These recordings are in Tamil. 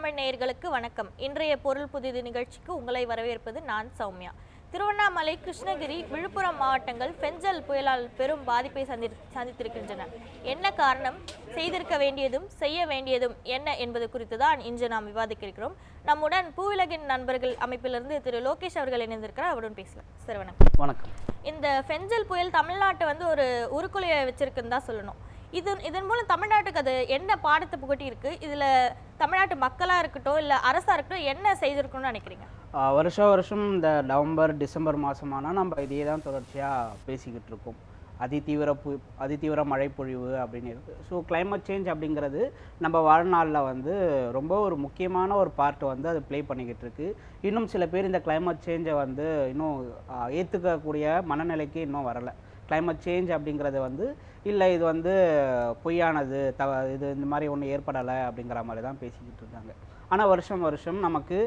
தமிழ் நேயர்களுக்கு வணக்கம். இன்றைய பொருள் புதிது நிகழ்ச்சிக்கு உங்களை வரவேற்பது நான் சௌமியா. திருவண்ணாமலை, கிருஷ்ணகிரி, விழுப்புரம் மாவட்டங்கள் பெஞ்சல் புயலால் பெரும் பாதிப்பை சந்தித்திருக்கின்றன. என்ன காரணம், செய்திருக்க வேண்டியதும் செய்ய வேண்டியதும் என்ன என்பது குறித்து தான் இன்று நாம் விவாதிக்க இருக்கிறோம். நம்முடன் பூவிலகின் நண்பர்கள் அமைப்பிலிருந்து திரு லோகேஷ் அவர்கள் இணைந்திருக்கிறார். அவருடன் பேசலாம். சார் வணக்கம். வணக்கம். இந்த பெஞ்சல் புயல் தமிழ்நாட்டை ஒரு உருக்குலையை வச்சிருக்குன்னு தான் சொல்லணும். இதன் மூலம் தமிழ்நாட்டுக்கு அது என்ன பாடத்தை புகட்டி இருக்கு? இதுல தமிழ்நாட்டு மக்களா இருக்கட்டும் இல்ல அரசா இருக்கட்டும் என்ன செய்திருக்கணும்னு நினைக்கிறீங்க? வருஷம் இந்த நவம்பர் டிசம்பர் மாதமானால் நம்ம இதே தான் தொடர்ச்சியாக பேசிக்கிட்டு இருக்கோம். அதிதீவிர மழை பொழிவு அப்படின்னு இருக்குது. ஸோ கிளைமேட் சேஞ்ச் அப்படிங்கிறது நம்ம வாழ்நாளில் ரொம்ப ஒரு முக்கியமான ஒரு பார்ட் அது ப்ளே பண்ணிக்கிட்டு இருக்கு. இன்னும் சில பேர் இந்த கிளைமேட் சேஞ்சை இன்னும் ஏற்றுக்கக்கூடிய மனநிலைக்கு இன்னும் வரலை. கிளைமேட் சேஞ்ச் அப்படிங்கிறது இல்லை, இது பொய்யானது, இது இந்த மாதிரி ஒன்றும் ஏற்படலை அப்படிங்கிற மாதிரி தான் பேசிக்கிட்டு இருக்காங்க. ஆனால் வருஷம் நமக்கு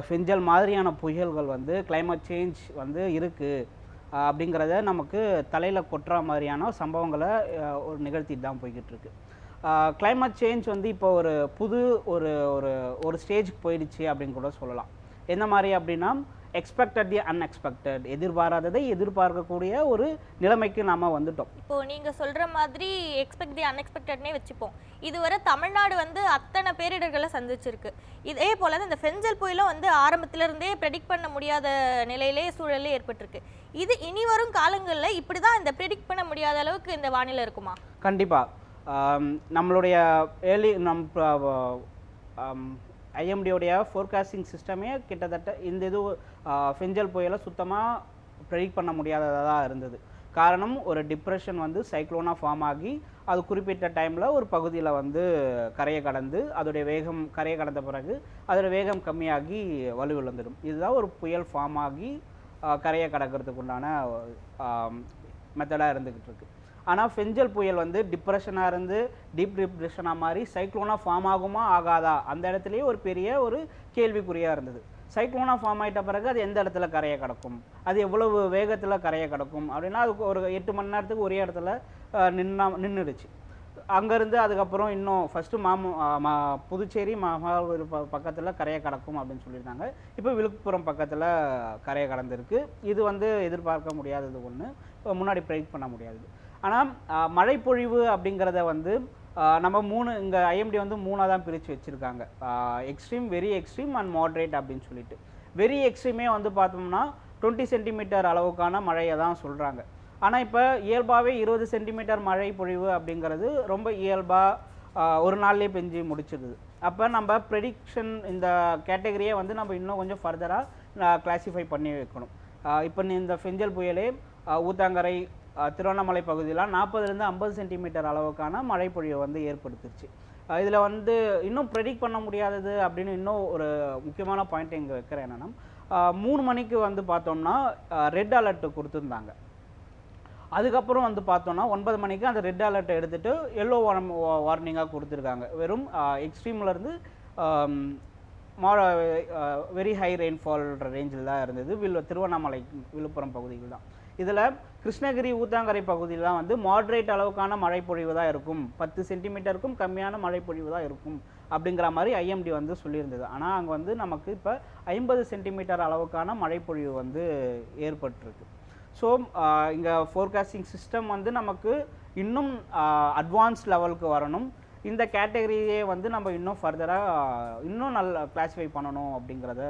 பெஞ்சல் மாதிரியான புயல்கள் கிளைமேட் சேஞ்ச் இருக்குது அப்படிங்கிறத நமக்கு தலையில் கொட்டுற மாதிரியான சம்பவங்களை ஒரு நிகழ்த்திட்டு தான் போய்கிட்டு இருக்கு. கிளைமேட் சேஞ்ச் இப்போ ஒரு புது ஒரு ஸ்டேஜுக்கு போயிடுச்சு அப்படின்னு கூட சொல்லலாம். என்ன மாதிரி அப்படின்னா, எக்ஸ்பெக்டட் தி அன்எக்ஸ்பெக்டட், எதிர்பாராததை எதிர்பார்க்கக்கூடிய ஒரு நிலைமைக்கு நாம வந்துட்டோம். இப்போ நீங்க சொல்ற மாதிரி எக்ஸ்பெக்ட் தி அன்எக்ஸ்பெக்டட்னே வச்சுப்போம். இதுவரை தமிழ்நாடு அத்தனை பேரிடர்களை சந்திச்சிருக்கு. இதே போல இந்த பெஞ்சல் புயலும் ஆரம்பத்துல இருந்தே ப்ரெடிக்ட் பண்ண முடியாத நிலையிலே சூழலே ஏற்பட்டிருக்கு. இது இனி வரும் காலங்களில் இப்படிதான் இந்த ப்ரெடிக்ட் பண்ண முடியாத அளவுக்கு இந்த வானிலை இருக்குமா? கண்டிப்பா. நம்மளுடைய ஐஎம்டியோடைய ஃபோர்காஸ்டிங் சிஸ்டமே கிட்டத்தட்ட இந்த பெஞ்சல் புயலை சுத்தமாக ப்ரெடிக்ட் பண்ண முடியாததாக தான் இருந்தது. காரணம், ஒரு டிப்ரெஷன் சைக்ளோனாக ஃபார்ம் ஆகி அது குறிப்பிட்ட டைமில் ஒரு பகுதியில் கரையை கடந்து அதோடைய வேகம் கரையை கடந்த பிறகு அதோட வேகம் கம்மியாகி வலுவிழந்துடும். இதுதான் ஒரு புயல் ஃபார்ம் ஆகி கரையை கடக்கிறதுக்கு உண்டான மெத்தடாக இருந்துக்கிட்டு இருக்கு. ஆனால் பெஞ்சல் புயல் டிப்ரெஷனாக இருந்து டீப் டிப்ரெஷனாக மாறி சைக்ளோனாக ஃபார்ம் ஆகுமா ஆகாதா, அந்த இடத்துலையே ஒரு பெரிய ஒரு கேள்விக்குறியாக இருந்தது. சைக்ளோனாக ஃபார்ம் ஆகிட்ட பிறகு அது எந்த இடத்துல கரையை கிடக்கும், அது எவ்வளவு வேகத்தில் கரையை கிடக்கும் அப்படின்னா அதுக்கு ஒரு 8 மணி நேரத்துக்கு ஒரே இடத்துல நின்றுடுச்சு. அங்கேருந்து அதுக்கப்புறம் இன்னும் ஃபஸ்ட்டு புதுச்சேரி மகாபலிபுரம் பக்கத்தில் கரையை கடக்கும் அப்படின்னு சொல்லியிருந்தாங்க. இப்போ விழுப்புரம் பக்கத்தில் கரையை கடந்திருக்கு. இது எதிர்பார்க்க முடியாதது ஒன்று, முன்னாடி ப்ரெடிக்ட் பண்ண முடியாதது. ஆனால் மழைப்பொழிவு அப்படிங்கிறத நம்ம இங்கே ஐஎம்டி 3ஆக தான் பிரித்து வச்சுருக்காங்க. Extreme, very extreme and moderate அப்படின்னு சொல்லிட்டு. வெரி எக்ஸ்ட்ரீமே பார்த்தோம்னா 20 சென்டிமீட்டர் அளவுக்கான மழையை தான் சொல்கிறாங்க. ஆனால் இப்போ இயல்பாகவே 20 சென்டிமீட்டர் மழை பொழிவு அப்படிங்கிறது ரொம்ப இயல்பாக ஒரு நாள்லேயே பெஞ்சு முடிச்சிடுது. அப்போ நம்ம ப்ரெடிக்ஷன் இந்த கேட்டகரியை நம்ம இன்னும் கொஞ்சம் ஃபர்தராக கிளாஸிஃபை பண்ணி வைக்கணும். இப்போ இந்த பெஞ்சல் புயலே ஊத்தாங்கரை, திருவண்ணாமலை பகுதியில் 40லேருந்து 50 சென்டிமீட்டர் அளவுக்கான மழை பொழிவை ஏற்படுத்திருச்சு. இதில் இன்னும் ப்ரெடிக்ட் பண்ண முடியாதது அப்படின்னு இன்னும் ஒரு முக்கியமான பாயிண்ட் இங்கே வைக்கிறேன். என்னென்னா 3 மணிக்கு பார்த்தோம்னா ரெட் அலர்ட் கொடுத்துருந்தாங்க. அதுக்கப்புறம் பார்த்தோம்னா 9 மணிக்கு அந்த ரெட் அலர்ட்டை எடுத்துகிட்டு எல்லோ வார்னிங்காக கொடுத்துருக்காங்க. வெறும் எக்ஸ்ட்ரீம்லேருந்து வெரி ஹை ரெயின்ஃபால் ரேஞ்சில் தான் இருந்தது. திருவண்ணாமலை, விழுப்புரம் பகுதிகள் தான். இதில் கிருஷ்ணகிரி, ஊத்தாங்கரை பகுதியில் தான் மாட்ரேட் அளவுக்கான மழைப்பொழிவு தான் இருக்கும், 10 சென்டிமீட்டருக்கும் கம்மியான மழைப்பொழிவு தான் இருக்கும் அப்படிங்கிற மாதிரி ஐஎம்டி சொல்லியிருந்தது. ஆனால் அங்கே நமக்கு இப்போ 50 சென்டிமீட்டர் அளவுக்கான மழைப்பொழிவு ஏற்பட்டிருக்கு. ஸோ இங்கே ஃபோர்காஸ்டிங் சிஸ்டம் நமக்கு இன்னும் அட்வான்ஸ் லெவலுக்கு வரணும். இந்த கேட்டகரியே நம்ம இன்னும் ஃபர்தராக இன்னும் நல்லா கிளாஸிஃபை பண்ணணும் அப்படிங்கிறத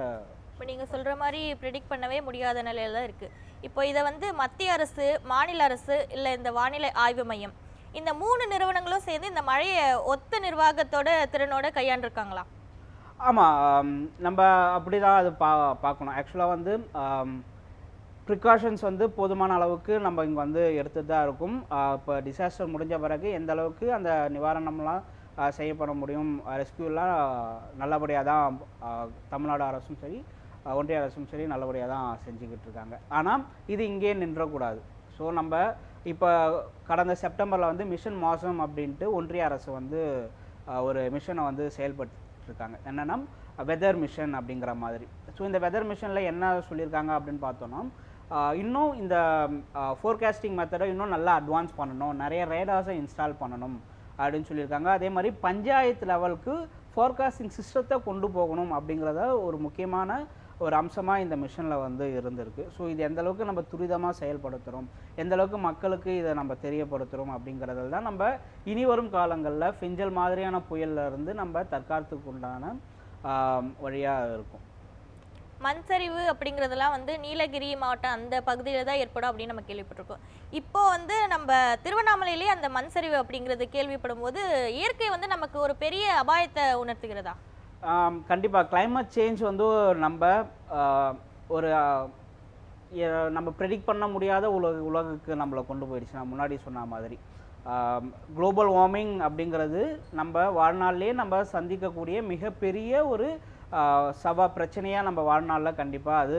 இப்போ நீங்கள் சொல்கிற மாதிரி ப்ரெடிக்ட் பண்ணவே முடியாத நிலையில் தான் இருக்குது. இப்போ இதை மத்திய அரசு, மாநில அரசு இல்லை இந்த வானிலை ஆய்வு மையம், இந்த 3 நிறுவனங்களும் சேர்ந்து இந்த மழையை ஒத்த நிர்வாகத்தோட திறனோட கையாண்டிருக்காங்களா? ஆமாம், நம்ம அப்படி தான் அது பார்க்கணும். ஆக்சுவலாக ப்ரிகாஷன்ஸ் போதுமான அளவுக்கு நம்ம இங்கே எடுத்து தான் இருக்கும். இப்போ டிசாஸ்டர் முடிஞ்ச பிறகு எந்த அளவுக்கு அந்த நிவாரணம்லாம் செய்யப்பட முடியும், ரெஸ்கியூலாம் நல்லபடியாக தான் தமிழ்நாடு அரசும் சரி ஒன்றிய அரசும் சரி நல்லபடியாக தான் செஞ்சுக்கிட்டு இருக்காங்க. ஆனால் இது இங்கே நின்றக்கூடாது. ஸோ நம்ம இப்போ கடந்த செப்டம்பரில் மிஷன் மாசம் அப்படின்ட்டு ஒன்றிய அரசு ஒரு மிஷனை செயல்பட்டுருக்காங்க. என்னென்னா வெதர் மிஷன் அப்படிங்கிற மாதிரி. ஸோ இந்த வெதர் மிஷனில் என்ன சொல்லியிருக்காங்க அப்படின்னு பார்த்தோன்னா, இன்னும் இந்த ஃபோர்காஸ்டிங் மெத்தடை இன்னும் நல்லா அட்வான்ஸ் பண்ணணும், நிறைய ரேடார்ஸை இன்ஸ்டால் பண்ணணும் அப்படின்னு சொல்லியிருக்காங்க. அதே மாதிரி பஞ்சாயத்து லெவலுக்கு ஃபோர்காஸ்டிங் சிஸ்டத்தை கொண்டு போகணும் அப்படிங்கிறத ஒரு முக்கியமான ஒரு அம்சமாக இந்த மிஷனில் வந்து இருந்திருக்கு. ஸோ இது எந்த அளவுக்கு நம்ம துரிதமாக செயல்படுத்துகிறோம், எந்த அளவுக்கு மக்களுக்கு இதை நம்ம தெரியப்படுத்துகிறோம் அப்படிங்கிறதில் தான் நம்ம இனி வரும் காலங்களில் ஃபிஞ்சல் மாதிரியான புயல்ல இருந்து நம்ம தற்காத்துக்கு உண்டான வழியாக இருக்கும். மண் சரிவு அப்படிங்கிறதெல்லாம் வந்து நீலகிரி மாவட்டம் அந்த பகுதியில் தான் ஏற்படும் அப்படின்னு நம்ம கேள்விப்பட்டிருக்கோம். இப்போ வந்து நம்ம திருவண்ணாமலையிலேயே அந்த மண் சரிவு அப்படிங்கிறது கேள்விப்படும் போது இயற்கை வந்து நமக்கு ஒரு பெரிய அபாயத்தை உணர்த்துகிறதா? கண்டிப்பாக கிளைமேட் சேஞ்ச் வந்து நம்ம ஒரு நம்ம ப்ரெடிக்ட் பண்ண முடியாத உலகுக்கு நம்மளை கொண்டு போயிடுச்சு. நான் முன்னாடி சொன்ன மாதிரி குளோபல் வார்மிங் அப்படிங்கிறது நம்ம வாழ்நாள்லேயே நம்ம சந்திக்கக்கூடிய மிகப்பெரிய ஒரு பிரச்சனையாக நம்ம வாழ்நாளில் கண்டிப்பாக அது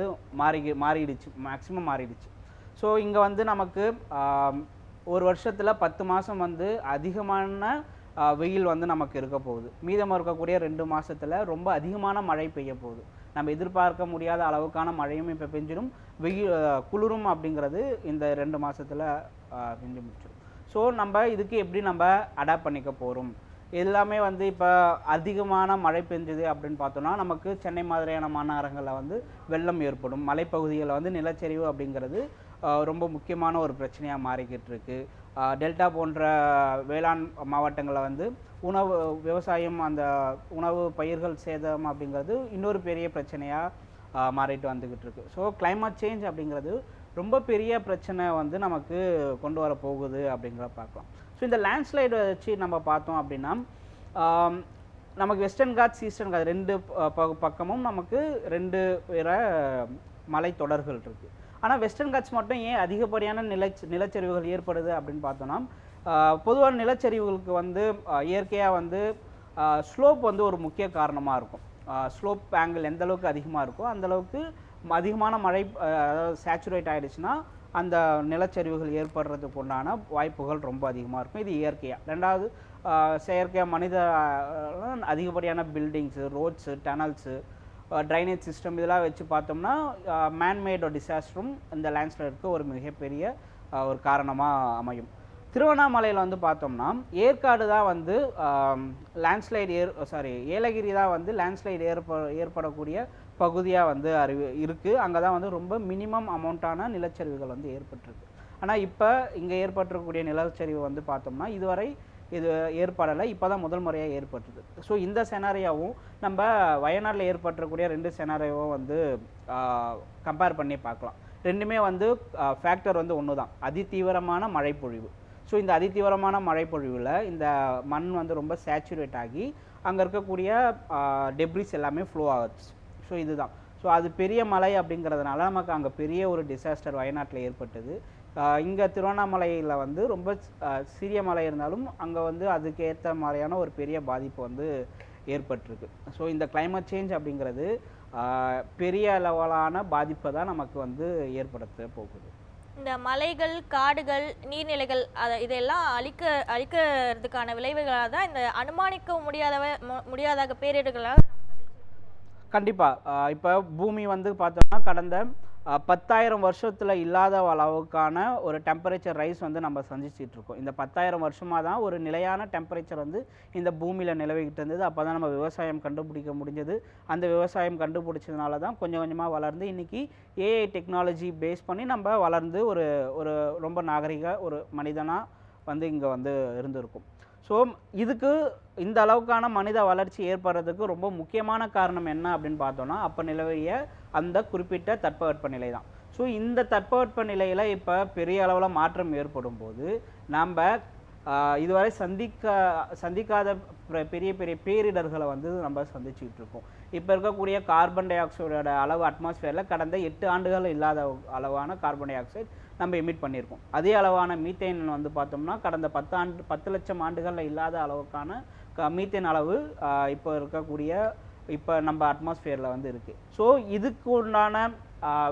மாறிடுச்சு, மேக்ஸிமம் மாறிடுச்சு. ஸோ இங்கே வந்து நமக்கு ஒரு வருஷத்தில் 10 மாதம் வந்து அதிகமான வெயில் வந்து நமக்கு இருக்க போகுது. மீதம் இருக்கக்கூடிய 2 மாதத்தில் ரொம்ப அதிகமான மழை பெய்ய போகுது. நம்ம எதிர்பார்க்க முடியாத அளவுக்கான மழையும் இப்போ பெஞ்சிடும், குளிரும் அப்படிங்கிறது இந்த 2 மாதத்தில் பெஞ்சு முடிச்சிடும். ஸோ நம்ம இதுக்கு எப்படி நம்ம அடாப்ட் பண்ணிக்க போகிறோம்? எல்லாமே வந்து இப்போ அதிகமான மழை பெஞ்சுது அப்படின்னு பார்த்தோன்னா நமக்கு சென்னை மாதிரியான மாநகரங்களில் வந்து வெள்ளம் ஏற்படும். மலைப்பகுதிகளில் வந்து நிலச்சரிவு அப்படிங்கிறது ரொம்ப முக்கியமான ஒரு பிரச்சனையாக மாறிக்கிட்டு இருக்கு. டெல்டா போன்ற வேளாண் மாவட்டங்களில் வந்து விவசாயம், அந்த உணவு பயிர்கள் சேதம் அப்படிங்கிறது இன்னொரு பெரிய பிரச்சனையாக மாறிட்டு வந்துக்கிட்டு இருக்கு. ஸோ கிளைமேட் சேஞ்ச் அப்படிங்கிறது ரொம்ப பெரிய பிரச்சனை வந்து நமக்கு கொண்டு வர போகுது அப்படிங்கிற பார்க்கலாம். ஸோ இந்த லேண்ட்ஸ்லைடு வச்சு நம்ம பார்த்தோம் அப்படின்னா நமக்கு வெஸ்டர்ன் காட்ஸ், ஈஸ்டர்ன் காட்ஸ் 2 பக்கமும் நமக்கு 2 மலைத்தொடர்கள் இருக்குது. ஆனால் வெஸ்டர்ன் காட்ஸ் மட்டும் ஏன் அதிகப்படியான நிலச்சரிவுகள் ஏற்படுது அப்படின்னு பார்த்தோன்னா, பொதுவான நிலச்சரிவுகளுக்கு வந்து இயற்கையாக வந்து ஸ்லோப் வந்து ஒரு முக்கிய காரணமாக இருக்கும். ஸ்லோப் ஆங்கிள் எந்த அளவுக்கு அதிகமாக இருக்கோ அந்தளவுக்கு அதிகமான மழை அதாவது சேச்சுரேட் ஆகிடுச்சுன்னா அந்த நிலச்சரிவுகள் ஏற்படுறதுக்கு உண்டான வாய்ப்புகள் ரொம்ப அதிகமாக இருக்கும். இது இயற்கையாக. ரெண்டாவது செயற்கையாக மனித அதிகப்படியான பில்டிங்ஸு, ரோட்ஸு, டனல்ஸு, ட்ரைனேஜ் சிஸ்டம் இதெல்லாம் வச்சு பார்த்தோம்னா மேன்மேட் டிசாஸ்டரும் இந்த லேண்ட்ஸ்லைடுக்கு ஒரு மிகப்பெரிய ஒரு காரணமாக அமையும். திருவண்ணாமலையில் வந்து பார்த்தோம்னா ஏற்காடு தான் வந்து ஏலகிரி தான் வந்து லேண்ட்ஸ்லைடு ஏற்படக்கூடிய பகுதியாக வந்து இருக்குது. அங்கே தான் வந்து ரொம்ப மினிமம் அமௌண்ட்டான நிலச்சரிவுகள் வந்து ஏற்பட்டிருக்கு. ஆனால் இப்போ இங்கே ஏற்பட்டிருக்கக்கூடிய நிலச்சரிவு வந்து பார்த்தோம்னா இதுவரை இது ஏற்படலை, இப்போ தான் முதல் முறையாக ஏற்பட்டுது. ஸோ இந்த செனாரியாவும் நம்ம வயநாட்டில் ஏற்பட்டிருக்கக்கூடிய 2 செனாரியாவும் வந்து கம்பேர் பண்ணி பார்க்கலாம். ரெண்டுமே வந்து ஃபேக்டர் வந்து ஒன்று தான், அதிதீவிரமான மழைப்பொழிவு. ஸோ இந்த அதிதீவிரமான மழைப்பொழிவில் இந்த மண் வந்து ரொம்ப சேச்சுரேட் ஆகி அங்கே இருக்கக்கூடிய டெப்ரிஸ் எல்லாமே ஃப்ளோ ஆகுது. ஸோ இதுதான். ஸோ அது பெரிய மலை அப்படிங்கிறதுனால நமக்கு அங்கே பெரிய ஒரு டிசாஸ்டர் வயநாட்டில் ஏற்பட்டது. இங்கே திருவண்ணாமலையில் வந்து ரொம்ப சிறிய மலை இருந்தாலும் அங்கே வந்து அதுக்கேற்ற மாதிரியான ஒரு பெரிய பாதிப்பு வந்து ஏற்பட்டிருக்கு. ஸோ இந்த கிளைமேட் சேஞ்ச் அப்படிங்கிறது பெரிய அளவிலான பாதிப்பை தான் நமக்கு வந்து ஏற்படுத்த போகுது. இந்த மலைகள், காடுகள், நீர்நிலைகள் இதெல்லாம் அழிக்கிறதுக்கான விளைவுகளாக தான் இந்த அனுமானிக்க முடியாத பேரிடர்களாக கண்டிப்பாக. இப்போ பூமி வந்து பார்த்தோம்னா கடந்த 10,000 வருஷத்தில் இல்லாத அளவுக்கான ஒரு டெம்பரேச்சர் ரைஸ் வந்து நம்ம சந்திச்சிட்டு இருக்கோம். இந்த 10,000 வருஷமாக தான் ஒரு நிலையான டெம்பரேச்சர் வந்து இந்த பூமியில் நிலவிக்கிட்டு இருந்தது. அப்போ தான் நம்ம விவசாயம் கண்டுபிடிக்க முடிஞ்சது. அந்த விவசாயம் கண்டுபிடிச்சதுனால தான் கொஞ்சம் கொஞ்சமாக வளர்ந்து இன்றைக்கி ஏஐ டெக்னாலஜி பேஸ் பண்ணி நம்ம வளர்ந்து ஒரு ஒரு ரொம்ப நாகரிக ஒரு மனிதனாக வந்து இங்கே வந்து இருந்திருக்கும். ஸோ இதுக்கு இந்த அளவுக்கான மனித வளர்ச்சி ஏற்படுறதுக்கு ரொம்ப முக்கியமான காரணம் என்ன அப்படின்னு பார்த்தோன்னா அப்போ நிலவிய அந்த குறிப்பிட்ட தட்பவெப்பநிலை தான். ஸோ இந்த தட்பவெப்பநிலையில் இப்போ பெரிய அளவில் மாற்றம் ஏற்படும் போது நம்ம இதுவரை சந்திக்காத பெரிய பெரிய பேரிடர்களை வந்து நம்ம சந்திச்சுக்கிட்டு இருக்கோம். இப்போ இருக்கக்கூடிய கார்பன் டை ஆக்சைடோட அளவு அட்மாஸ்பியரில் கடந்த 8 ஆண்டுகள் இல்லாத அளவான கார்பன் டை ஆக்சைடு நம்ம எமிட் பண்ணியிருக்கோம். அதே அளவான மீத்தேன் வந்து பார்த்தோம்னா கடந்த 10 லட்சம் ஆண்டுகளில் இல்லாத அளவுக்கான மீத்தேன் அளவு இப்போ நம்ம அட்மாஸ்பியரில் வந்து இருக்குது. ஸோ இதுக்கு உண்டான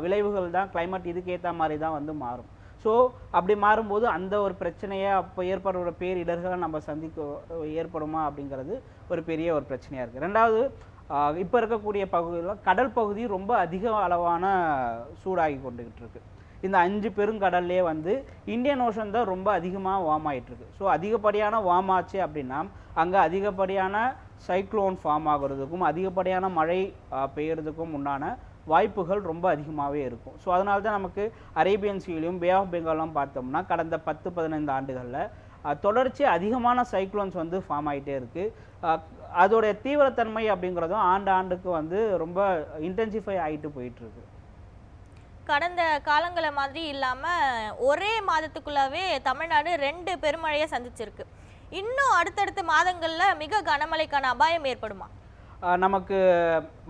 விளைவுகள் தான் கிளைமேட் இதுக்கேற்ற மாதிரி தான் வந்து மாறும். ஸோ அப்படி மாறும்போது அந்த ஒரு பிரச்சனையை அப்போ ஏற்படுற பேரிடர்களை நம்ம ஏற்படுமா அப்படிங்கிறது ஒரு பெரிய ஒரு பிரச்சனையாக இருக்குது. ரெண்டாவது, இப்போ இருக்கக்கூடிய பகுதியில் கடல் பகுதி ரொம்ப அதிக அளவான சூடாகி கொண்டுகிட்டு இருக்கு. இந்த 5 பெருங்கடல்லே வந்து இந்தியன் ஓஷன் தான் ரொம்ப அதிகமாக வார்ம் ஆகிட்டுருக்கு. ஸோ அதிகப்படியான வார்ம் ஆச்சு அப்படின்னா அங்கே அதிகப்படியான சைக்ளோன் ஃபார்ம் ஆகுறதுக்கும் அதிகப்படியான மழை பெய்யறதுக்கும் உண்டான வாய்ப்புகள் ரொம்ப அதிகமாகவே இருக்கும். ஸோ அதனால தான் நமக்கு அரேபியன் சீலையும் பே ஆஃப் பெங்காலும் பார்த்தோம்னா கடந்த 10-15 ஆண்டுகளில் தொடர்ச்சி அதிகமான சைக்ளோன்ஸ் வந்து ஃபார்ம் ஆகிட்டே இருக்குது. அதோடைய தீவிரத்தன்மை அப்படிங்கிறதும் ஆண்டுக்கு வந்து ரொம்ப இன்டென்சிஃபை ஆகிட்டு போயிட்டுருக்கு. கடந்த காலங்களை மாதிரி இல்லாமல் ஒரே மாதத்துக்குள்ளாவே தமிழ்நாடு 2 பெருமழையை சந்திச்சிருக்கு. இன்னும் அடுத்தடுத்த மாதங்களில் மிக கனமழைக்கான அபாயம் ஏற்படுமா? நமக்கு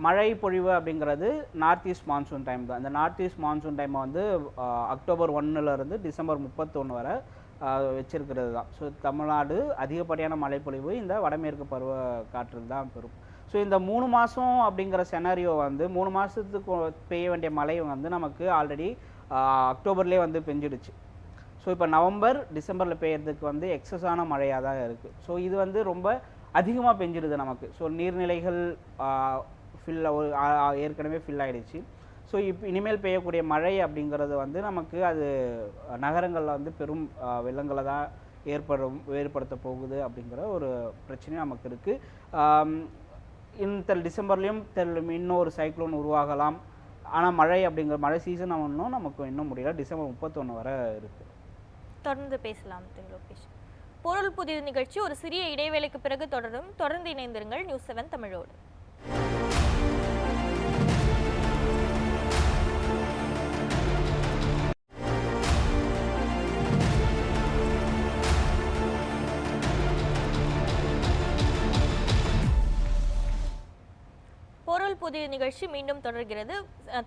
மழை பொழிவு அப்படிங்கிறது நார்த் ஈஸ்ட் மான்சூன் டைம் தான். இந்த நார்த் ஈஸ்ட் மான்சூன் டைமை வந்து அக்டோபர் 1லேருந்து டிசம்பர் 31 வரை வச்சிருக்கிறது தான். ஸோ தமிழ்நாடு அதிகப்படியான மழைப்பொழிவு இந்த வடமேற்கு பருவ காற்றில் தான் பெறும். ஸோ இந்த 3 மாதம் அப்படிங்கிற செனாரியோ வந்து 3 மாதத்துக்கு பெய்ய வேண்டிய மழை வந்து நமக்கு ஆல்ரெடி அக்டோபர்லேயே வந்து பெஞ்சிடுச்சு. ஸோ இப்போ நவம்பர் டிசம்பரில் பெய்யறதுக்கு வந்து எக்ஸஸான மழையாக தான் இருக்குது. ஸோ இது வந்து ரொம்ப அதிகமாக பெஞ்சிடுது நமக்கு. ஸோ நீர்நிலைகள் ஏற்கனவே ஃபில் ஆகிடுச்சு. ஸோ இனிமேல் பெய்யக்கூடிய மழை அப்படிங்கிறது வந்து நமக்கு அது நகரங்களில் வந்து பெரும் வெள்ளங்களை தான் ஏற்படுத்த போகுது அப்படிங்கிற ஒரு பிரச்சனையும் நமக்கு இருக்குது. இந்த டிசம்பர்லேயும் இன்னொரு சைக்ளோன் உருவாகலாம். ஆனால் மழை சீசன் ஒன்றும் நமக்கு இன்னும் முடியல. டிசம்பர் 31 வரை இருக்குது. தொடர்ந்து பேசலாம் லோகேஷ். பொருள் புதிது நிகழ்ச்சி ஒரு சிறிய இடைவேளைக்கு பிறகு தொடர்ந்து இணைந்திருங்கள் நியூஸ் 7 தமிழோடு. பொருள் புதிய நிகழ்ச்சி மீண்டும் தொடர்கிறது.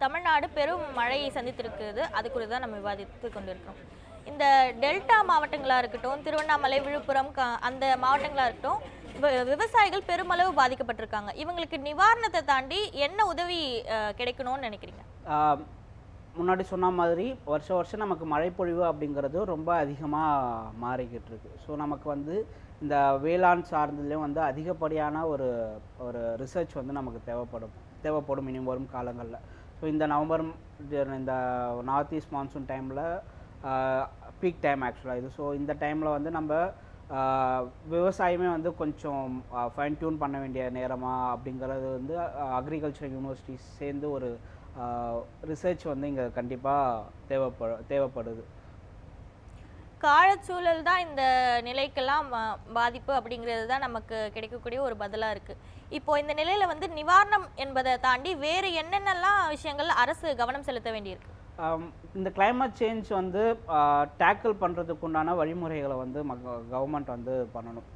தமிழ்நாடு பெரும் மழையை சந்தித்திருக்கிறது. அது குறித்து தான் நம்ம விவாதித்து கொண்டிருக்கிறோம். இந்த டெல்டா மாவட்டங்களாக இருக்கட்டும், திருவண்ணாமலை, விழுப்புரம் அந்த மாவட்டங்களாக இருக்கட்டும், விவசாயிகள் பெருமளவு பாதிக்கப்பட்டிருக்காங்க. இவங்களுக்கு நிவாரணத்தை தாண்டி என்ன உதவி கிடைக்கணும்னு நினைக்கிறீங்க? முன்னாடி சொன்ன மாதிரி வருஷம் நமக்கு மழைப்பொழிவு அப்படிங்கிறது ரொம்ப அதிகமாக மாறிக்கிட்டு இருக்கு. ஸோ நமக்கு வந்து இந்த வேளாண் சார்ந்ததுலேயும் வந்து அதிகப்படியான ஒரு ரிசர்ச் வந்து நமக்கு தேவைப்படும் இனி வரும் காலங்களில். ஸோ இந்த நவம்பர் இந்த நார்த் ஈஸ்ட் மான்சூன் டைமில் பீக் டைம் ஆக்சுவலாக இது. ஸோ இந்த டைமில் வந்து நம்ம விவசாயமே வந்து கொஞ்சம் ஃபைன் டியூன் பண்ண வேண்டிய நேரமாக அப்படிங்கிறது வந்து அக்ரிகல்ச்சர் யூனிவர்சிட்டிஸ் சேர்ந்து ஒரு ரிசர்ச் வந்து இங்கே கண்டிப்பாக தேவைப்படுது. காலச்சூழல் தான் இந்த நிலைக்கெல்லாம் பாதிப்பு அப்படிங்கிறது தான் நமக்கு கிடைக்கக்கூடிய ஒரு பதிலாக இருக்குது. இப்போது இந்த நிலையில் வந்து நிவாரணம் என்பதை தாண்டி வேறு என்னென்னலாம் விஷயங்கள் அரசு கவனம் செலுத்த வேண்டியிருக்கு? இந்த கிளைமேட் சேஞ்ச் வந்து டேக்கிள் பண்ணுறதுக்கு உண்டான வழிமுறைகளை வந்து கவர்மெண்ட் வந்து பண்ணணும்.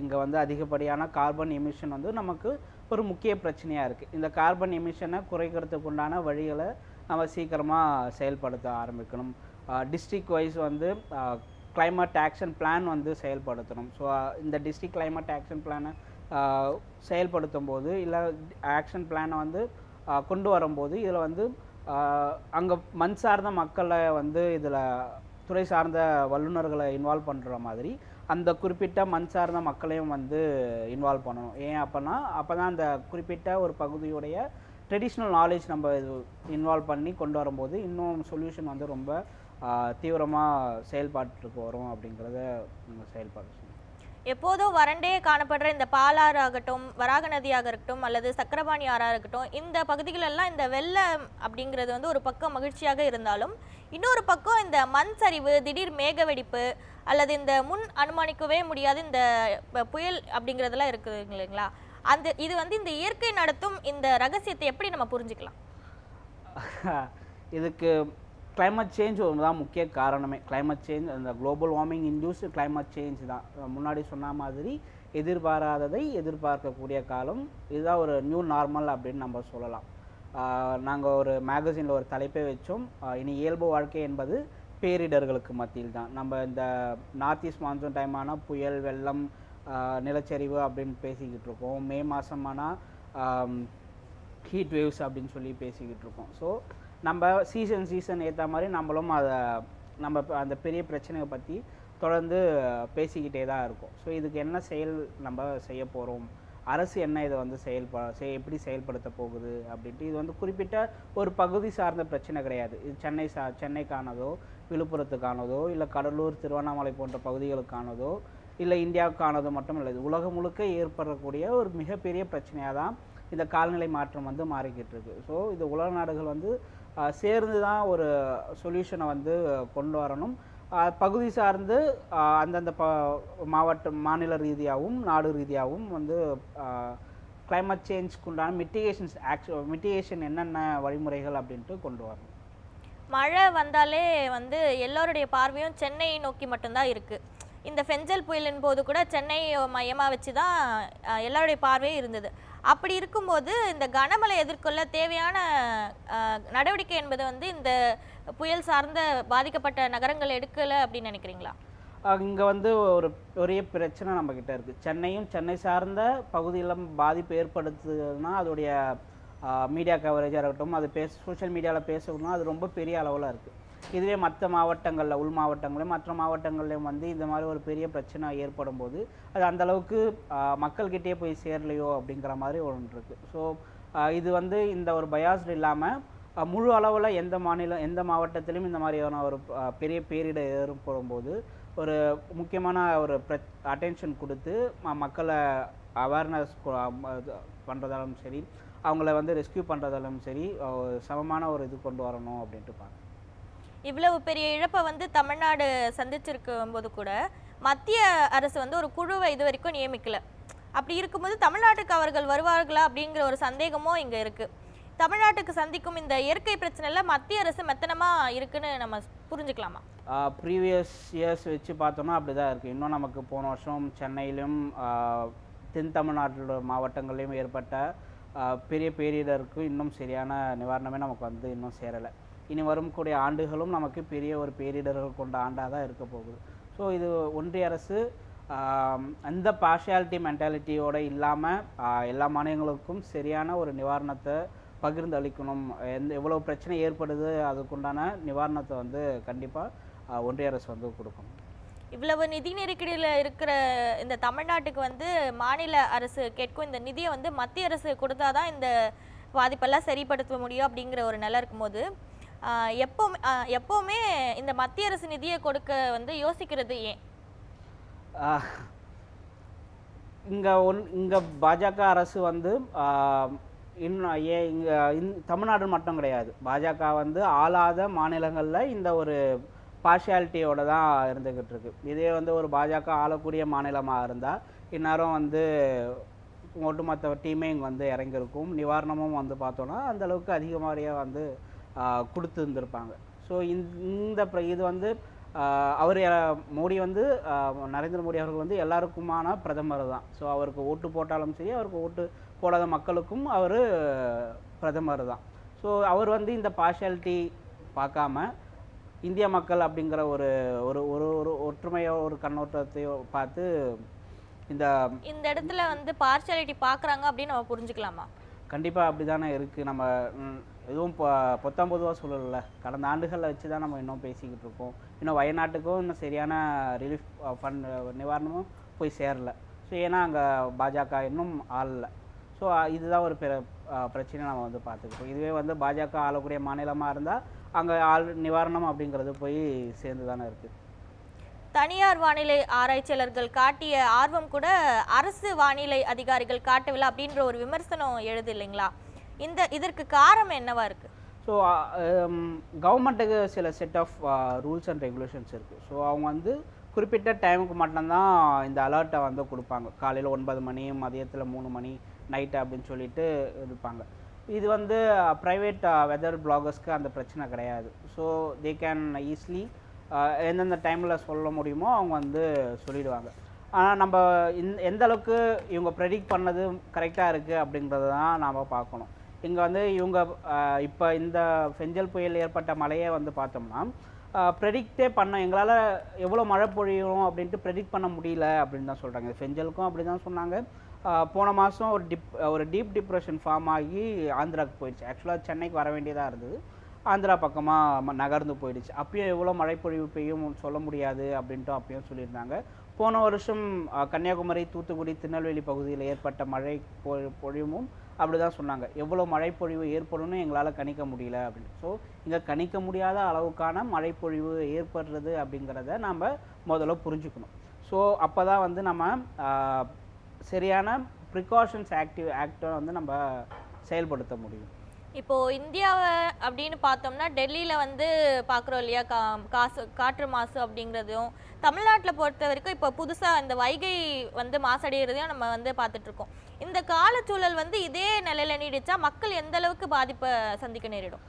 இங்கே வந்து அதிகப்படியான கார்பன் எமிஷன் வந்து நமக்கு ஒரு முக்கிய பிரச்சனையாக இருக்குது. இந்த கார்பன் எமிஷனை குறைக்கிறதுக்கு உண்டான வழிகளை நம்ம சீக்கிரமாக செயல்படுத்த ஆரம்பிக்கணும். டிஸ்ட்ரிக்ட் வைஸ் வந்து கிளைமேட் ஆக்ஷன் பிளான் வந்து செயல்படுத்தணும். ஸோ இந்த டிஸ்ட்ரிக்ட் கிளைமேட் ஆக்ஷன் பிளானை செயல்படுத்தும் போது இல்லை ஆக்ஷன் பிளானை வந்து கொண்டு வரும்போது இதில் வந்து அங்கே மண் சார்ந்த மக்களை வந்து இதில் துறை சார்ந்த வல்லுநர்களை இன்வால்வ் பண்ணுற மாதிரி அந்த குறிப்பிட்ட மண் சார்ந்த மக்களையும் வந்து இன்வால்வ் பண்ணணும். ஏன் அப்போ தான் அந்த குறிப்பிட்ட ஒரு பகுதியுடைய ட்ரெடிஷ்னல் நாலேஜ் நம்ம இன்வால்வ் பண்ணி கொண்டு வரும்போது இன்னும் சொல்யூஷன் வந்து ரொம்ப தீவிரமாக செயல்பாட்டுக்கு வரும் அப்படிங்கிறத நம்ம செயல்பாடு. எப்போதும் வறண்டே காணப்படுற இந்த பாலாறு ஆகட்டும், வராக நதியாக இருக்கட்டும், அல்லது சக்கரபாணி ஆறாக இருக்கட்டும், இந்த பகுதிகளெல்லாம் இந்த வெள்ளம் அப்படிங்கிறது வந்து ஒரு பக்கம் மகிழ்ச்சியாக இருந்தாலும் இன்னொரு பக்கம் இந்த மண் சரிவு, திடீர் மேக வெடிப்பு அல்லது இந்த முன் அனுமானிக்கவே முடியாத இந்த புயல் அப்படிங்கிறதெல்லாம் இருக்குது இல்லைங்களா? இது வந்து இந்த இயற்கை நடத்தும் இந்த ரகசியத்தை எப்படி நம்ம புரிஞ்சுக்கலாம்? இதுக்கு கிளைமேட் சேஞ்ச் ஒன்று தான் முக்கிய காரணமே. கிளைமேட் சேஞ்ச், அந்த global warming induced climate change தான். முன்னாடி சொன்ன மாதிரி எதிர்பாராததை எதிர்பார்க்கக்கூடிய காலம் இதுதான் ஒரு நியூ நார்மல் அப்படின்னு நம்ம சொல்லலாம். நாங்கள் ஒரு மேகசினில் ஒரு தலைப்பை வச்சோம், இனி இயல்பு வாழ்க்கை என்பது பேரிடர்களுக்கு மத்தியில் தான். நம்ம இந்த நார்த் ஈஸ்ட் மான்சூன் டைமான புயல், வெள்ளம், நிலச்சரிவு அப்படின்னு பேசிக்கிட்டு இருக்கோம். மே மாதமானால் ஹீட் வேவ்ஸ் அப்படின்னு சொல்லி பேசிக்கிட்டு இருக்கோம். ஸோ நம்ம சீசன் ஏற்ற மாதிரி நம்மளும் நம்ம அந்த பெரிய பிரச்சனையை பற்றி தொடர்ந்து பேசிக்கிட்டே தான் இருக்கும். ஸோ இதுக்கு என்ன செயல் நம்ம செய்ய போகிறோம் அரசு என்ன இதை வந்து எப்படி செயல்படுத்த போகுது அப்படின்ட்டு. இது வந்து குறிப்பிட்ட ஒரு பகுதி சார்ந்த பிரச்சனை கிடையாது. இது சென்னைக்கானதோ, விழுப்புரத்துக்கானதோ, இல்லை கடலூர், திருவண்ணாமலை போன்ற பகுதிகளுக்கானதோ, இல்லை இந்தியாவுக்கானதோ மட்டும் இல்லை. இது உலகம் முழுக்க ஏற்படக்கூடிய ஒரு மிகப்பெரிய பிரச்சனையாக தான் இந்த காலநிலை மாற்றம் வந்து மாறிக்கிட்டு இருக்கு. ஸோ இது உலக நாடுகள் வந்து சேர்ந்து தான் ஒரு சொல்யூஷனை வந்து கொண்டு வரணும். பகுதி சார்ந்து அந்தந்த மாநில ரீதியாகவும் நாடு ரீதியாகவும் வந்து கிளைமேட் சேஞ்சுக்கு உண்டான மிட்டிகேஷன் என்னென்ன வழிமுறைகள் அப்படின்ட்டு கொண்டு வரணும். மழை வந்தாலே வந்து எல்லோருடைய பார்வையும் சென்னை நோக்கி மட்டும்தான் இருக்குது. இந்த ஃபெஞ்சல் புயலின் போது கூட சென்னை மையமாக வச்சு தான் எல்லாருடைய பார்வையும் இருந்தது. அப்படி இருக்கும்போது இந்த கனமழை எதிர்கொள்ள தேவையான நடவடிக்கை என்பது வந்து இந்த புயல் சார்ந்த பாதிக்கப்பட்ட நகரங்கள் எடுக்கலை அப்படின்னு நினைக்கிறீங்களா? இங்கே வந்து ஒரு பெரிய பிரச்சனை நம்மக்கிட்ட இருக்குது. சென்னை சார்ந்த பகுதியில் பாதிப்பு ஏற்படுத்துதுன்னா அதோடைய மீடியா கவரேஜாக இருக்கட்டும், அது சோஷியல் மீடியாவில் பேசணும்னா அது ரொம்ப பெரிய அளவில் இருக்குது. இதுவே மற்ற மாவட்டங்களில், உள் மாவட்டங்களையும் மற்ற மாவட்டங்கள்லையும் வந்து இந்த மாதிரி ஒரு பெரிய பிரச்சனை ஏற்படும் போது அது அந்தளவுக்கு மக்கள்கிட்டே போய் சேரலையோ அப்படிங்கிற மாதிரி ஒன்று இருக்குது. ஸோ இது வந்து இந்த ஒரு பயாஸ்டு இல்லாமல் முழு அளவில் எந்த மாவட்டத்திலையும் இந்த மாதிரியான ஒரு பெரிய பேரிடர் ஏற்படும் போது ஒரு முக்கியமான ஒரு அட்டென்ஷன் கொடுத்து மக்களை அவேர்னஸ் பண்ணுறதாலும் சரி, அவங்கள வந்து ரெஸ்கியூ பண்ணுறதாலும் சரி, சமமான ஒரு இது கொண்டு வரணும் அப்படின்ட்டு பார்க்குறேன். இவ்வளவு பெரிய இழப்பை வந்து தமிழ்நாடு சந்திச்சிருக்கும் போது கூட மத்திய அரசு வந்து ஒரு குழுவை இது வரைக்கும் நியமிக்கல. அப்படி இருக்கும்போது தமிழ்நாட்டுக்கு அவர்கள் வருவார்களா அப்படிங்கிற ஒரு சந்தேகமும் இங்கே இருக்குது. தமிழ்நாட்டுக்கு சந்திக்கும் இந்த இயற்கை பிரச்சனையில் மத்திய அரசு மெத்தனமாக இருக்குன்னு நம்ம புரிஞ்சுக்கலாமா? ப்ரீவியஸ் இயர்ஸ் வச்சு பார்த்தோம்னா அப்படி தான் இருக்குது. இன்னும் நமக்கு போன வருஷம் சென்னையிலும் தென் தமிழ்நாட்டில் மாவட்டங்கள்லையும் ஏற்பட்ட பெரிய பேரிடருக்கு இன்னும் சரியான நிவாரணமே நமக்கு வந்து இன்னும் சேரலை. இனி வரக்கூடிய ஆண்டுகளும் நமக்கு பெரிய ஒரு பேரிடர்கள் கொண்ட ஆண்டாக தான் இருக்க போகுது. ஸோ இது ஒன்றிய அரசு அந்த பார்ஷியாலிட்டி மென்டாலிட்டியோடு இல்லாமல் எல்லா மாநிலங்களுக்கும் சரியான ஒரு நிவாரணத்தை பகிர்ந்து அளிக்கணும். எவ்வளோ பிரச்சனை ஏற்படுது அதுக்குண்டான நிவாரணத்தை வந்து கண்டிப்பாக ஒன்றிய அரசு வந்து கொடுக்கணும். இவ்வளவு நிதி நெருக்கடியில் இருக்கிற இந்த தமிழ்நாட்டுக்கு வந்து மாநில அரசு கேட்கும் இந்த நிதியை வந்து மத்திய அரசு கொடுத்தாதான் இந்த பாதிப்பெல்லாம் சரிப்படுத்த முடியும் அப்படிங்கிற ஒரு நிலை இருக்கும்போது எப்போவுமே இந்த மத்திய அரசு நிதியை கொடுக்க வந்து யோசிக்கிறது ஏன்? இங்கே பாஜக அரசு வந்து இன்னும் தமிழ்நாடு மட்டும் கிடையாது, பாஜக வந்து ஆளாத மாநிலங்களில் இந்த ஒரு பார்ஷியாலிட்டியோட தான் இருந்துக்கிட்டு இருக்கு. இதே வந்து ஒரு பாஜக ஆளக்கூடிய மாநிலமாக இருந்தால் இந்நேரம் வந்து ஒட்டுமொத்த டீமே இங்கே வந்து இறங்கியிருக்கும். நிவாரணமும் வந்து பார்த்தோன்னா அந்தளவுக்கு அதிகமாரியாக வந்து கொடுத்து இருந்திருப்பாங்க. ஸோ இது வந்து அவர் மோடி வந்து நரேந்திர மோடி அவர்கள் வந்து எல்லாருக்குமான பிரதமர் தான். ஸோ அவருக்கு ஓட்டு போட்டாலும் சரி, அவருக்கு ஓட்டு போடாத மக்களுக்கும் அவர் பிரதமர் தான். ஸோ அவர் வந்து இந்த பார்ஷியாலிட்டி பார்க்காம இந்திய மக்கள் அப்படிங்கிற ஒரு ஒரு ஒரு ஒற்றுமையோ ஒரு கண்ணோட்டத்தையோ பார்த்து இந்த இடத்துல வந்து பார்ஷியாலிட்டி பார்க்குறாங்க அப்படின்னு நம்ம புரிஞ்சுக்கலாமா? கண்டிப்பாக அப்படி தானே இருக்குது. நம்ம எதுவும் பொதுவாக சொல்லலை. கடந்த ஆண்டுகளில் வச்சு தான் நம்ம இன்னும் பேசிக்கிட்டு இருக்கோம். இன்னும் வயநாட்டுக்கும் இன்னும் சரியான ரிலீஃப் ஃபண்ட் நிவாரணமும் போய் சேரலை. ஸோ ஏன்னா அங்கே பாஜக இன்னும் ஆளலை. ஸோ இதுதான் ஒரு பிரச்சனை நம்ம வந்து பார்த்துக்கிட்டோம். இதுவே வந்து பாஜக ஆளக்கூடிய மாநிலமாக இருந்தால் அங்கே நிவாரணம் அப்படிங்கிறது போய் சேர்ந்து தானே இருக்குது. தனியார் வானிலை ஆராய்ச்சியாளர்கள் காட்டிய ஆர்வம் கூட அரசு வானிலை அதிகாரிகள் காட்டவில்லை அப்படின்ற ஒரு விமர்சனம் எழுது இல்லைங்களா? இதற்கு காரணம் என்னவா இருக்குது? ஸோ கவர்மெண்ட்டுக்கு சில set of rules and regulations இருக்குது. ஸோ அவங்க வந்து குறிப்பிட்ட டைமுக்கு மட்டும்தான் இந்த அலர்ட்டை வந்து கொடுப்பாங்க. காலையில் 9 மணி, மதியத்தில் 3 மணி, நைட்டு அப்படின்னு சொல்லிட்டு இருப்பாங்க. இது வந்து ப்ரைவேட் வெதர் பிளாகர்ஸ்க்கு அந்த பிரச்சனை கிடையாது. ஸோ தே கேன் ஈஸிலி எந்தெந்த டைமில் சொல்ல முடியுமோ அவங்க வந்து சொல்லிடுவாங்க. ஆனால் நம்ம எந்த அளவுக்கு இவங்க ப்ரெடிக்ட் பண்ணது கரெக்டாக இருக்குது அப்படின்றது தான் நாம் பார்க்கணும். இங்கே வந்து இவங்க இப்போ இந்த ஃபெஞ்சல் புயல் ஏற்பட்ட மழையை வந்து பார்த்தோம்னா ப்ரெடிக்டே எங்களால் எவ்வளோ மழை பொழியும் அப்படின்ட்டு ப்ரெடிக்ட் பண்ண முடியல அப்படின்னு தான் சொல்கிறாங்க. ஃபெஞ்சலுக்கும் அப்படி தான் சொன்னாங்க. போன மாதம் ஒரு டீப் டிப்ரெஷன் ஃபார்ம் ஆகி ஆந்திராவுக்கு போயிடுச்சு. ஆக்சுவலாக சென்னைக்கு வர வேண்டியதாக இருந்தது, ஆந்திரா பக்கமாக நகர்ந்து போயிடுச்சு. அப்பயும் எவ்வளோ மழைப்பொழிவு பெய்யும் சொல்ல முடியாது அப்படின்ட்டு அப்பயும் சொல்லியிருந்தாங்க. போன வருஷம் கன்னியாகுமரி, தூத்துக்குடி, திருநெல்வேலி பகுதியில் ஏற்பட்ட மழை பொழிவும் அப்படி தான் சொன்னாங்க. எவ்வளோ மழைப்பொழிவு ஏற்படும்னு எங்களால் கணிக்க முடியல அப்படின்னு. ஸோ இங்கே கணிக்க முடியாத அளவுக்கான மழைப்பொழிவு ஏற்படுறது அப்படிங்கிறத நாம் முதல்ல புரிஞ்சுக்கணும். ஸோ அப்போ தான் வந்து நம்ம சரியான ப்ரிகாஷன்ஸ் ஆக்டை வந்து நம்ம செயல்படுத்த முடியும். இப்போ இந்தியாவை அப்படின்னு பார்த்தோம்னா டெல்லியில் வந்து பார்க்குறோம் இல்லையா, காற்று மாசு அப்படிங்கிறதும், தமிழ்நாட்டில் பொறுத்த வரைக்கும் இப்போ புதுசாக இந்த வைகை வந்து மாசடைகிறதையும் நம்ம வந்து பார்த்துட்ருக்கோம். இந்த காலச்சூழல் வந்து இதே நிலையில் நீடிச்சா மக்கள் எந்த அளவுக்கு பாதிப்பை சந்திக்க நேரிடும்?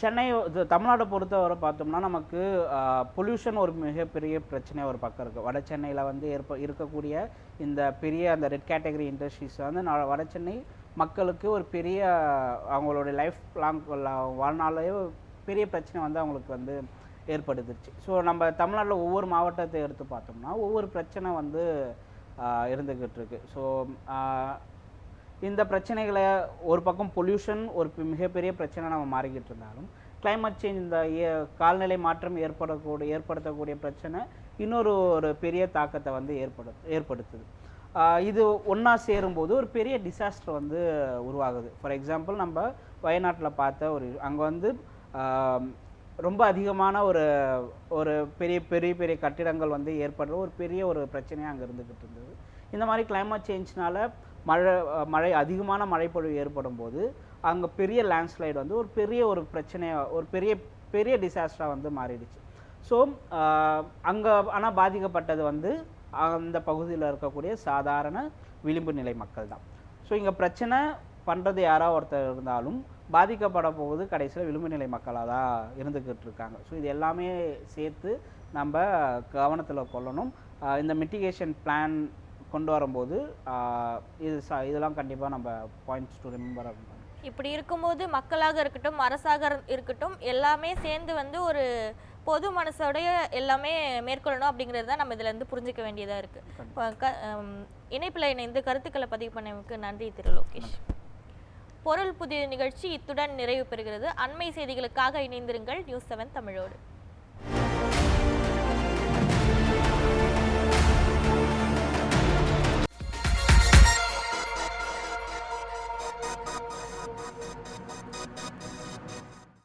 சென்னை தமிழ்நாட்டை பொறுத்தவரை பார்த்தோம்னா நமக்கு பொல்யூஷன் ஒரு மிகப்பெரிய பிரச்சனை ஒரு பக்கம் இருக்குது. வட சென்னையில் வந்து இருக்கக்கூடிய இந்த பெரிய அந்த ரெட் கேட்டகரி இண்டஸ்ட்ரீஸ் வந்து வட சென்னை மக்களுக்கு ஒரு பெரிய அவங்களுடைய லைஃப் லாங் வாழ்நாளே பெரிய பிரச்சனை வந்து அவங்களுக்கு வந்து ஏற்படுத்துச்சு. ஸோ நம்ம தமிழ்நாட்டில் ஒவ்வொரு மாவட்டத்தை எடுத்து பார்த்தோம்னா ஒவ்வொரு பிரச்சனை வந்து இருந்துக்கிட்டு இருக்கு. ஸோ இந்த பிரச்சனைகளை ஒரு பக்கம் பொல்யூஷன் ஒரு மிகப்பெரிய பிரச்சனை நம்ம மாறிக்கிட்டு இருந்தாலும், கிளைமேட் சேஞ்ச் இந்த காலநிலை மாற்றம் ஏற்படுத்தக்கூடிய பிரச்சனை ஒரு பெரிய தாக்கத்தை வந்து ஏற்படுத்துது. இது ஒன்றா சேரும்போது ஒரு பெரிய டிசாஸ்டர் வந்து உருவாகுது. ஃபார் எக்ஸாம்பிள் நம்ம வயநாட்டில் பார்த்த அங்கே வந்து ரொம்ப அதிகமான ஒரு பெரிய பெரிய பெரிய கட்டிடங்கள் வந்து ஏற்படுற ஒரு பெரிய ஒரு பிரச்சனையாக அங்கே இருந்துக்கிட்டு இருந்தது. இந்த மாதிரி கிளைமேட் சேஞ்ச்னால மழை அதிகமான மழைப்பொழிவு ஏற்படும் போது அங்கே பெரிய லேண்ட்ஸ்லைடு வந்து ஒரு பெரிய ஒரு பிரச்சனையாக ஒரு பெரிய டிசாஸ்டராக வந்து மாறிடுச்சு. ஸோ அங்கே ஆனால் பாதிக்கப்பட்டது வந்து அந்த பகுதியில் இருக்கக்கூடிய சாதாரண விளிம்பு நிலை மக்கள் தான். ஸோ இங்கே பிரச்சனை பண்ணுறது யாராவது ஒருத்தர் இருந்தாலும் பாதிக்கப்பட போகுது கடைசியில் விளிம்பு நிலை மக்களாக தான் இருந்துக்கிட்டு இருக்காங்க. ஸோ இது எல்லாமே சேர்த்து நம்ம கவனத்தில் கொள்ளணும். இந்த மிட்டிகேஷன் பிளான் கொண்டு வரும்போது இதெல்லாம் கண்டிப்பாக நம்ம பாயிண்ட்ஸ் டு ரிமெம்பர். இப்படி இருக்கும்போது மக்களாக இருக்கட்டும், அரசாக இருக்கட்டும், எல்லாமே சேர்ந்து வந்து ஒரு பொது மனசோடைய எல்லாமே மேற்கொள்ளணும் அப்படிங்கிறது தான் நம்ம இதில் இருந்து புரிஞ்சிக்க வேண்டியதாக இருக்குது. இணைப்பில் இணைந்து கருத்துக்களை பதிவு பண்ணவுக்கு நன்றி திரு லோகேஷ். பொருள் புதிய நிகழ்ச்சி இத்துடன் நிறைவு பெறுகிறது. அண்மை செய்திகளுக்காக இணைந்திருங்கள் நியூஸ் 7 தமிழோடு.